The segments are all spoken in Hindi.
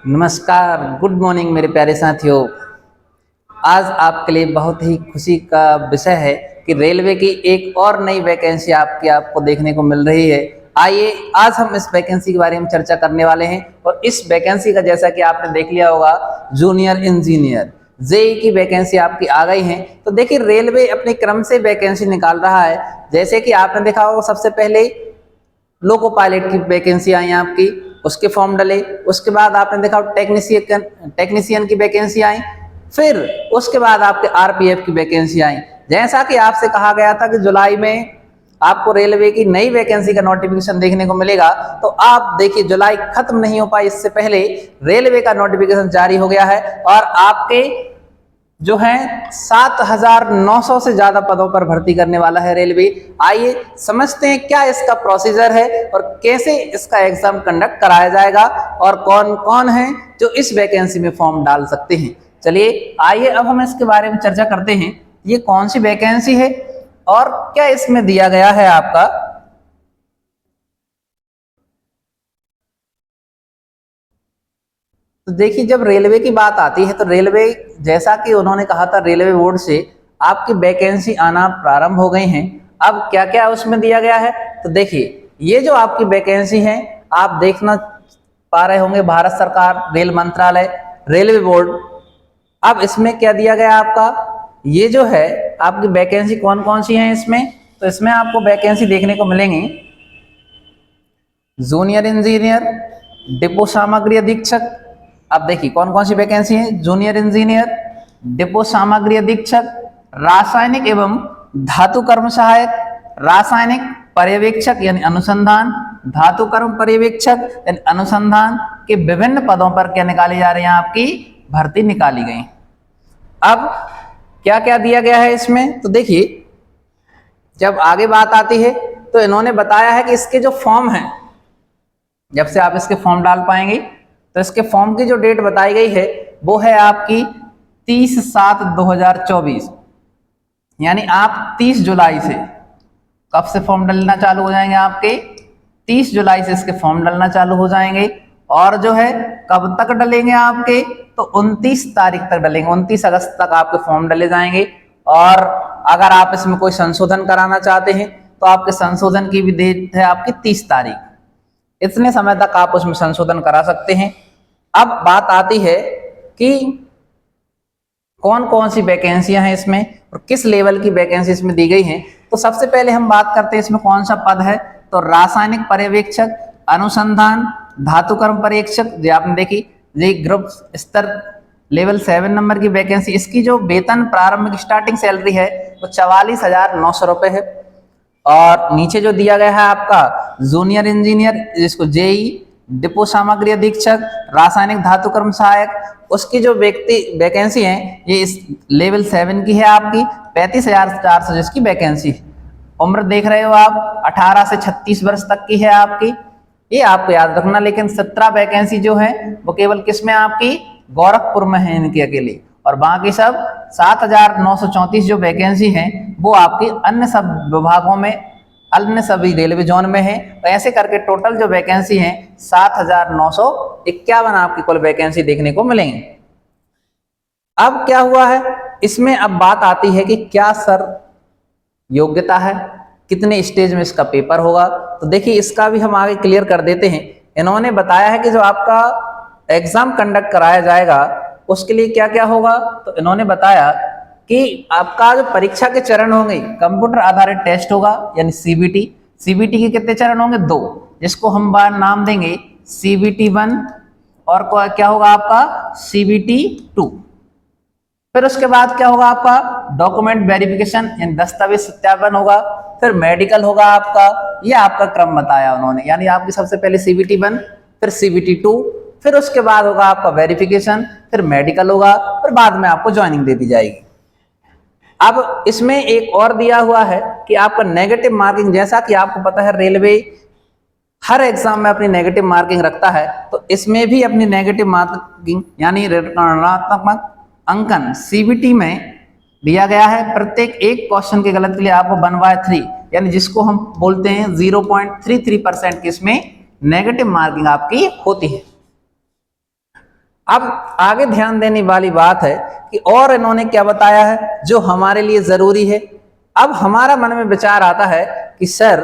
नमस्कार, गुड मॉर्निंग मेरे प्यारे साथियों। आज आपके लिए बहुत ही खुशी का विषय है कि रेलवे की एक और नई वैकेंसी आपको देखने को मिल रही है। आइए आज हम इस वैकेंसी के बारे में चर्चा करने वाले हैं। और इस वैकेंसी का जैसा कि आपने देख लिया होगा, जूनियर इंजीनियर जेई की वैकेंसी आपकी आ गई है। तो देखिए, रेलवे अपने क्रम से वैकेंसी निकाल रहा है। जैसे कि आपने देखा होगा, सबसे पहले लोको पायलट की वैकेंसी आई आपकी, उसके फॉर्म डले। उसके बाद आपने देखा टेक्नीशियन की वैकेंसी आई। फिर उसके बाद आपके आरपीएफ की वैकेंसी आई। जैसा कि आपसे कहा गया था कि जुलाई में आपको रेलवे की नई वैकेंसी का नोटिफिकेशन देखने को मिलेगा, तो आप देखिए जुलाई खत्म नहीं हो पाई, इससे पहले रेलवे का नोटिफिकेशन जारी हो गया है और आपके जो है 7,900 से ज्यादा पदों पर भर्ती करने वाला है रेलवे। आइए समझते हैं क्या इसका प्रोसीजर है और कैसे इसका एग्जाम कंडक्ट कराया जाएगा और कौन कौन है जो इस वैकेंसी में फॉर्म डाल सकते हैं। चलिए आइए अब हम इसके बारे में चर्चा करते हैं। ये कौन सी वैकेंसी है और क्या इसमें दिया गया है आपका। तो देखिए, जब रेलवे की बात आती है तो रेलवे, जैसा कि उन्होंने कहा था, रेलवे बोर्ड से आपकी वैकेंसी आना प्रारंभ हो गई हैं। अब क्या क्या उसमें दिया गया है, तो देखिए ये जो आपकी वैकेंसी है आप देखना पा रहे होंगे, भारत सरकार रेल मंत्रालय रेलवे बोर्ड। अब इसमें क्या दिया गया आपका, ये जो है आपकी वैकेंसी कौन कौन सी है इसमें। तो इसमें आपको वैकेंसी देखने को मिलेंगी जूनियर इंजीनियर, डिपो सामग्री अधीक्षक। अब देखिए कौन कौन सी वैकेंसी है, जूनियर इंजीनियर, डिपो सामग्री अधीक्षक, रासायनिक एवं धातु कर्म सहायक, रासायनिक पर्यवेक्षक यानी अनुसंधान, धातु कर्म पर्यवेक्षक यानी अनुसंधान के विभिन्न पदों पर क्या निकाली जा रही है, आपकी भर्ती निकाली गई। अब क्या क्या दिया गया है इसमें, तो देखिए जब आगे बात आती है तो इन्होंने बताया है कि इसके जो फॉर्म हैं, जब से आप इसके फॉर्म डाल पाएंगे, तो इसके फॉर्म की जो डेट बताई गई है वो है आपकी 30/7/2024, यानी आप 30 जुलाई से कब से फॉर्म डालना चालू हो जाएंगे, आपके 30 जुलाई से इसके फॉर्म डालना चालू हो जाएंगे। और जो है कब तक डलेंगे आपके, तो 29 तारीख तक डलेंगे, 29 अगस्त तक आपके फॉर्म डले जाएंगे। और अगर आप इसमें कोई संशोधन कराना चाहते हैं तो आपके संशोधन की भी डेट है आपकी 30 तारीख। इतने समय तक आप उसमें संशोधन करा सकते हैं। अब बात आती है कि कौन कौन सी वैकेंसियां हैं इसमें और किस लेवल की वैकेंसी इसमें दी गई हैं। तो सबसे पहले हम बात करते हैं इसमें कौन सा पद है, तो रासायनिक पर्यवेक्षक, अनुसंधान, धातु कर्म पर्यवेक्षक। जो आपने देखी, ये ग्रुप स्तर लेवल 7 नंबर की वैकेंसी। इसकी जो वेतन प्रारंभिक स्टार्टिंग सैलरी है वो 44,900 रुपए है। और नीचे जो दिया गया है आपका जूनियर इंजीनियर, जिसको जेई, डिपो सामग्री अधीक्षक, रासायनिक धातु कर्म सहायक, उसकी जो वैकेंसी है ये इस लेवल 7 की है आपकी, 35,400 जिसकी वैकेंसी है। उम्र देख रहे हो आप 18 से 36 वर्ष तक की है आपकी, ये आपको याद रखना। लेकिन 17 वैकेंसी जो है वो केवल किस में, आपकी गोरखपुर में है इनकी अकेली, और बाकी सब 7,934 जो वैकेंसी है वो आपकी अन्य सब विभागों में, अन्य सभी रेलवे जोन में है। तो ऐसे करके टोटल जो वैकेंसी है 7,951 आपकी कुल वैकेंसी देखने को मिलेंगे। अब क्या हुआ है इसमें, अब बात आती है कि क्या सर योग्यता है, कितने स्टेज में इसका पेपर होगा। तो देखिए इसका भी हम आगे क्लियर कर देते हैं। इन्होंने बताया है कि जो आपका एग्जाम कंडक्ट कराया जाएगा उसके लिए क्या क्या होगा। तो इन्होंने बताया कि आपका जो परीक्षा के चरण होंगे, कंप्यूटर आधारित टेस्ट होगा यानी सीबीटी। सीबीटी के कितने चरण होंगे, 2, जिसको हम बार नाम देंगे सीबीटी 1 और क्या होगा आपका सीबीटी 2। फिर उसके बाद क्या होगा आपका डॉक्यूमेंट वेरिफिकेशन यानी दस्तावेज सत्यापन होगा। फिर मेडिकल होगा आपका, ये आपका क्रम बताया उन्होंने, यानी आपकी सबसे पहले सीबीटी 1, फिर सीबीटी 2, फिर उसके बाद होगा आपका वेरिफिकेशन, फिर मेडिकल होगा, फिर बाद में आपको ज्वाइनिंग दे दी जाएगी। अब इसमें एक और दिया हुआ है कि आपका नेगेटिव मार्किंग, जैसा कि आपको पता है रेलवे हर एग्जाम में अपनी नेगेटिव मार्किंग रखता है, तो इसमें भी अपनी नेगेटिव मार्किंग यानी ऋणात्मक अंकन सीबीटी में दिया गया है। प्रत्येक एक क्वेश्चन के गलत के लिए आपको 1/3 यानी जिसको हम बोलते हैं 0.33% की इसमें नेगेटिव मार्किंग आपकी होती है। अब आगे ध्यान देने वाली बात है कि और इन्होंने क्या बताया है जो हमारे लिए जरूरी है। अब हमारा मन में विचार आता है कि सर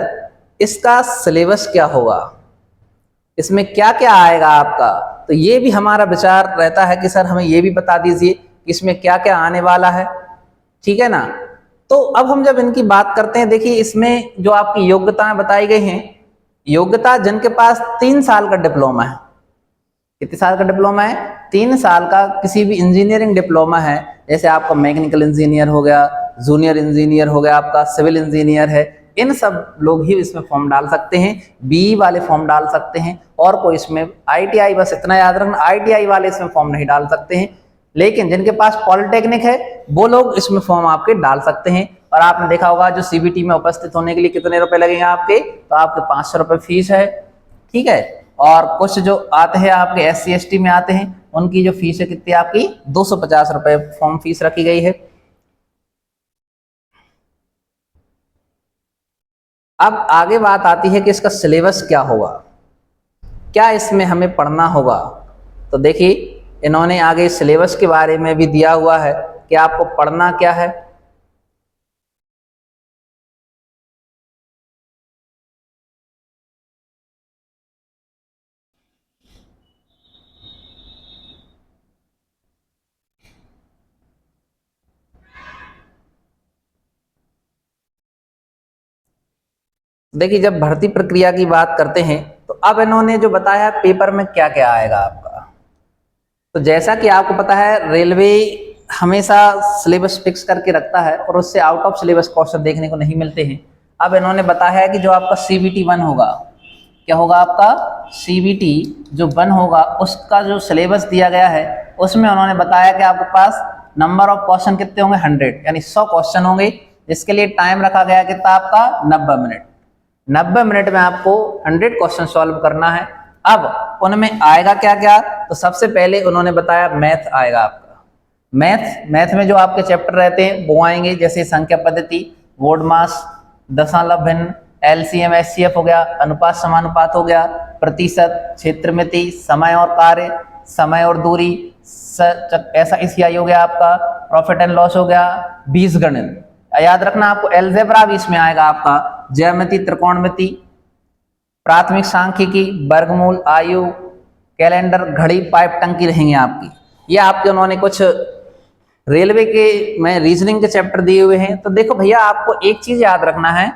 इसका सिलेबस क्या होगा, इसमें क्या क्या आएगा आपका। तो ये भी हमारा विचार रहता है कि सर हमें ये भी बता दीजिए कि इसमें क्या क्या आने वाला है, ठीक है ना। तो अब हम जब इनकी बात करते हैं, देखिए इसमें जो आपकी योग्यताएं बताई गई हैं, योग्यता जिनके पास 3 साल का डिप्लोमा है, कितने साल का डिप्लोमा है, 3 साल का किसी भी इंजीनियरिंग डिप्लोमा है, जैसे आपका मैकेनिकल इंजीनियर हो गया, जूनियर इंजीनियर हो गया, आपका सिविल इंजीनियर है, इन सब लोग ही इसमें फॉर्म डाल सकते हैं। बीई वाले फॉर्म डाल सकते हैं, और कोई इसमें आईटीआई, बस इतना याद रखना आईटीआई वाले इसमें फॉर्म नहीं डाल सकते हैं। लेकिन जिनके पास पॉलिटेक्निक है वो लोग इसमें फॉर्म आपके डाल सकते हैं। और आपने देखा होगा जो सीबीटी में उपस्थित होने के लिए कितने रुपए लगेंगे आपके, तो आपके 500 रुपए फीस है, ठीक है। और कुछ जो आते हैं आपके SC ST में आते हैं, उनकी जो फीस है कितनी आपकी 250 रुपए फॉर्म फीस रखी गई है। अब आगे बात आती है कि इसका सिलेबस क्या होगा, क्या इसमें हमें पढ़ना होगा। तो देखिए इन्होंने आगे सिलेबस के बारे में भी दिया हुआ है कि आपको पढ़ना क्या है। देखिए जब भर्ती प्रक्रिया की बात करते हैं तो अब इन्होंने जो बताया पेपर में क्या क्या आएगा आपका। तो जैसा कि आपको पता है रेलवे हमेशा सिलेबस फिक्स करके रखता है और उससे आउट ऑफ सिलेबस क्वेश्चन देखने को नहीं मिलते हैं। अब इन्होंने बताया है कि जो आपका CBT 1 होगा, क्या होगा आपका CBT जो 1 होगा, उसका जो सिलेबस दिया गया है उसमें उन्होंने बताया कि आपके पास नंबर ऑफ क्वेश्चन कितने होंगे 100, यानी 100 क्वेश्चन होंगे, जिसके लिए टाइम रखा गया कितना आपका 90 मिनट। 90 मिनट में आपको 100 क्वेश्चन सॉल्व करना है। अब उनमें आएगा क्या क्या, तो सबसे पहले उन्होंने बताया मैथ आएगा आपका। मैथ में जो आपके चैप्टर रहते हैं वो आएंगे, जैसे संख्या पद्धति, वोड मास, दशमलव भिन्न, LCM SCF हो गया, अनुपात समानुपात हो गया, प्रतिशत, क्षेत्रमिति, समय और कार्य, समय और दूरी, ऐसा SCI हो गया आपका, प्रॉफिट एंड लॉस हो गया, बीजगणित। याद रखना आपको एल्जेब्रा भी इसमें आएगा आपका, ज्यामिति, त्रिकोणमिति, प्राथमिक सांख्यिकी, वर्गमूल, आयु, कैलेंडर, घड़ी, पाइप, टंकी रहेंगे आपकी। ये आपके उन्होंने कुछ रेलवे के में रीजनिंग के चैप्टर दिए हुए हैं। तो देखो भैया आपको एक चीज याद रखना है,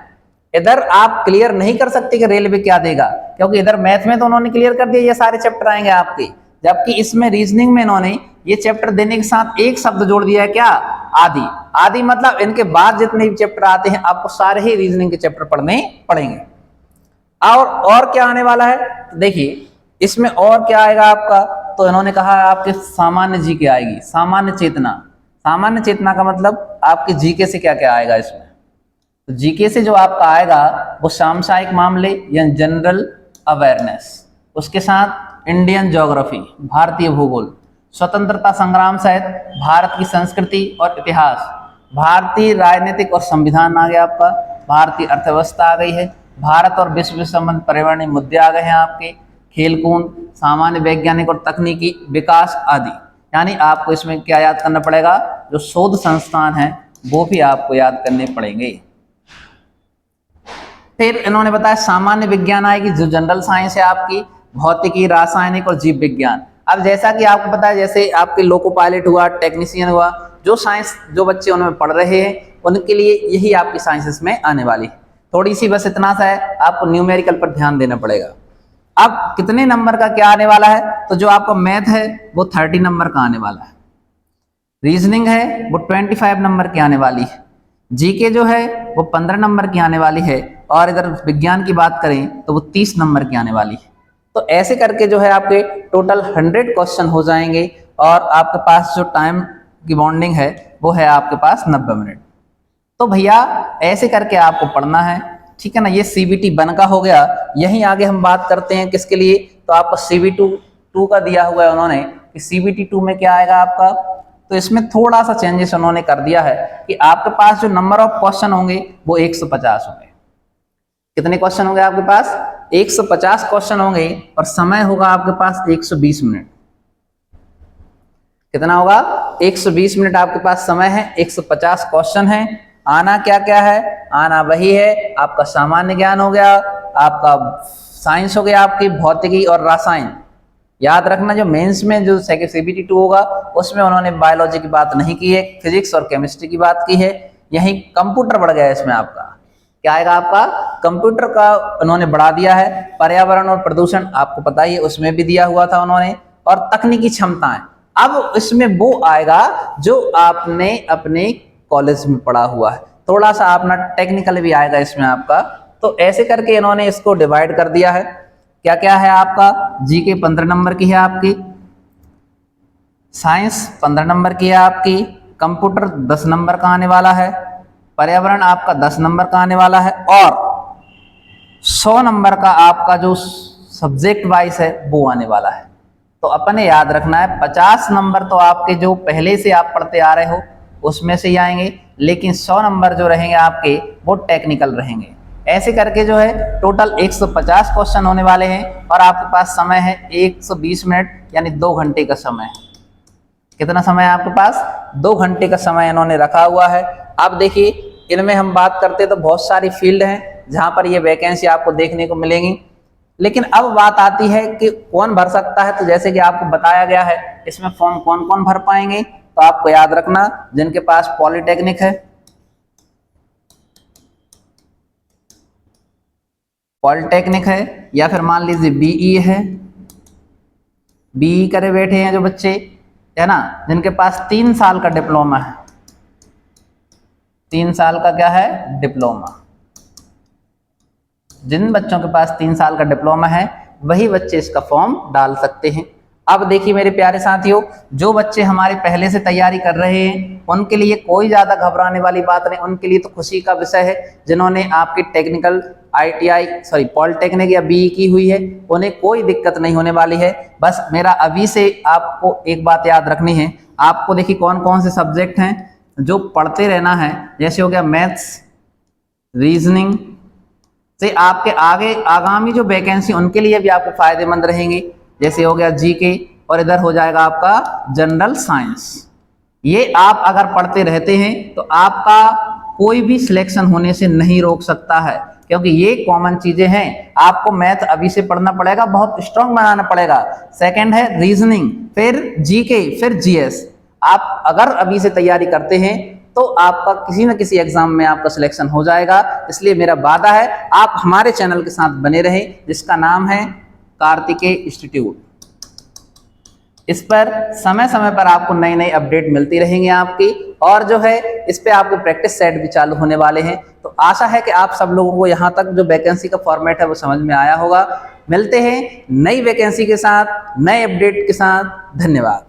इधर आप क्लियर नहीं कर सकते कि रेलवे क्या देगा, क्योंकि इधर मैथ में तो उन्होंने क्लियर कर दिया ये सारे चैप्टर आएंगे आपके, जबकि इसमें रीजनिंग में इन्होंने ये चैप्टर देने के साथ एक शब्द जोड़ दिया है, क्या, आदि। आदि मतलब इनके बाद जितने भी चैप्टर आते हैं आपको सारे ही रीजनिंग के चैप्टर पढ़ने पड़ेंगे। और क्या आने वाला है, तो देखिए इसमें और क्या आएगा आपका, तो इन्होंने कहा आपके सामान्य जीके आएगी, सामान्य चेतना। सामान्य चेतना का मतलब आपके जीके से क्या क्या आएगा इसमें, तो जीके से जो आपका आएगा वो सामसायिक मामले या जनरल अवेयरनेस, उसके साथ इंडियन ज्योग्राफी, भारतीय भूगोल, स्वतंत्रता संग्राम सहित भारत की संस्कृति और इतिहास, भारतीय राजनीतिक और संविधान आ गया आपका, भारतीय अर्थव्यवस्था आ गई है, भारत और विश्व संबंध पर्यावरणीय मुद्दे आ गए हैं आपके, खेलकूद, सामान्य वैज्ञानिक और तकनीकी विकास आदि। यानी आपको इसमें क्या याद करना पड़ेगा, जो शोध संस्थान है वो भी आपको याद करने पड़ेंगे। फिर इन्होंने बताया सामान्य विज्ञान आएगी, जो जनरल साइंस है आपकी, भौतिकी, रासायनिक और जीव विज्ञान। अब जैसा कि आपको पता है, जैसे आपके लोको पायलट हुआ, टेक्नीशियन हुआ, जो साइंस जो बच्चे उनमें पढ़ रहे हैं उनके लिए यही आपकी साइंसेस में आने वाली। थोड़ी सी बस इतना सा है, आपको न्यूमेरिकल पर ध्यान देना पड़ेगा। अब कितने नंबर का क्या आने वाला है, तो जो आपका मैथ है वो 30 नंबर का आने वाला है, रीजनिंग है वो 25 नंबर की आने वाली है, जीके जो है वो 15 नंबर की आने वाली है, और इधर विज्ञान की बात करें तो वो 30 नंबर की आने वाली है। तो ऐसे करके जो है आपके टोटल 100 क्वेश्चन हो जाएंगे, और आपके पास जो टाइम की बॉन्डिंग है वो है आपके पास 90 मिनट। तो भैया ऐसे करके आपको पढ़ना है, ठीक है ना। ये CBT 1 का हो गया। यहीं आगे हम बात करते हैं किसके लिए, तो आपको CBT 2 का दिया हुआ है उन्होंने कि CBT 2 में क्या आएगा आपका। तो इसमें थोड़ा सा चेंजेस उन्होंने कर दिया है कि आपके पास जो नंबर ऑफ क्वेश्चन होंगे वो 150 होंगे। कितने क्वेश्चन होंगे आपके पास, 150 क्वेश्चन होंगे, और समय होगा आपके पास 120 मिनट। कितना होगा 120 मिनट आपके पास समय है, 150 क्वेश्चन है। आना क्या क्या है, आना वही है आपका सामान्य ज्ञान हो गया, आपका साइंस हो गया, आपकी भौतिकी और रसायन। याद रखना जो मेंस में जो CBT 2 होगा उसमें उन्होंने बायोलॉजी की बात नहीं की है, फिजिक्स और केमिस्ट्री की बात की है। यही कंप्यूटर बढ़ गया इसमें, आपका क्या आएगा, आपका कंप्यूटर का उन्होंने बढ़ा दिया है। पर्यावरण और प्रदूषण आपको पता ही है, उसमें भी दिया हुआ था उन्होंने, और तकनीकी क्षमताएं। अब इसमें वो आएगा जो आपने अपने कॉलेज में पढ़ा हुआ है, थोड़ा सा अपना टेक्निकल भी आएगा इसमें आपका। तो ऐसे करके इन्होंने इसको डिवाइड कर दिया है। क्या क्या है आपका, जीके 15 नंबर की है आपकी, साइंस 15 नंबर की है आपकी, कंप्यूटर 10 नंबर का आने वाला है, पर्यावरण आपका 10 नंबर का आने वाला है, और 100 नंबर का आपका जो सब्जेक्ट वाइज है वो आने वाला है। तो अपने याद रखना है 50 नंबर तो आपके जो पहले से आप पढ़ते आ रहे हो उसमें से ही आएंगे, लेकिन 100 नंबर जो रहेंगे आपके वो टेक्निकल रहेंगे। ऐसे करके जो है टोटल 150 क्वेश्चन होने वाले हैं, और आपके पास समय है 120 मिनट यानी 2 घंटे का समय। कितना समय है आपके पास, 2 घंटे का समय इन्होंने रखा हुआ है। अब देखिए इनमें हम बात करते तो बहुत सारी फील्ड हैं जहां पर ये वैकेंसी आपको देखने को मिलेंगी, लेकिन अब बात आती है कि कौन भर सकता है। तो जैसे कि आपको बताया गया है इसमें फॉर्म कौन कौन भर पाएंगे, तो आपको याद रखना जिनके पास पॉलिटेक्निक है, पॉलिटेक्निक है, या फिर मान लीजिए बीई है, बीई करे बैठे हैं जो बच्चे है ना, जिनके पास 3 साल का डिप्लोमा है, 3 साल का क्या है डिप्लोमा। जिन बच्चों के पास 3 साल का डिप्लोमा है वही बच्चे इसका फॉर्म डाल सकते हैं। अब देखिए मेरे प्यारे साथियों, जो बच्चे हमारे पहले से तैयारी कर रहे हैं उनके लिए कोई ज़्यादा घबराने वाली बात नहीं, उनके लिए तो खुशी का विषय है। जिन्होंने आपकी टेक्निकल पॉलिटेक्निक या बीई की हुई है उन्हें कोई दिक्कत नहीं होने वाली है। बस मेरा अभी से आपको एक बात याद रखनी है, आपको देखिए कौन कौन से सब्जेक्ट हैं जो पढ़ते रहना है। जैसे हो गया मैथ्स, रीजनिंग से आपके आगे आगामी जो वैकेंसी उनके लिए भी आपको फायदेमंद रहेंगे। जैसे हो गया जीके, और इधर हो जाएगा आपका जनरल साइंस। ये आप अगर पढ़ते रहते हैं तो आपका कोई भी सिलेक्शन होने से नहीं रोक सकता है, क्योंकि ये कॉमन चीजें हैं। आपको मैथ अभी से पढ़ना पड़ेगा, बहुत स्ट्रांग बनाना पड़ेगा। सेकंड है रीजनिंग, फिर जीके, फिर जीएस। आप अगर अभी से तैयारी करते हैं तो आपका किसी न किसी एग्जाम में आपका सिलेक्शन हो जाएगा। इसलिए मेरा वादा है आप हमारे चैनल के साथ बने रहें, जिसका नाम है कार्तिकेय इंस्टीट्यूट। इस पर समय समय पर आपको नई नई अपडेट मिलती रहेंगी आपकी, और जो है इस पे आपको प्रैक्टिस सेट भी चालू होने वाले हैं। तो आशा है कि आप सब लोगों को यहाँ तक जो वैकेंसी का फॉर्मेट है वो समझ में आया होगा। मिलते हैं नई वैकेंसी के साथ, नए अपडेट के साथ। धन्यवाद।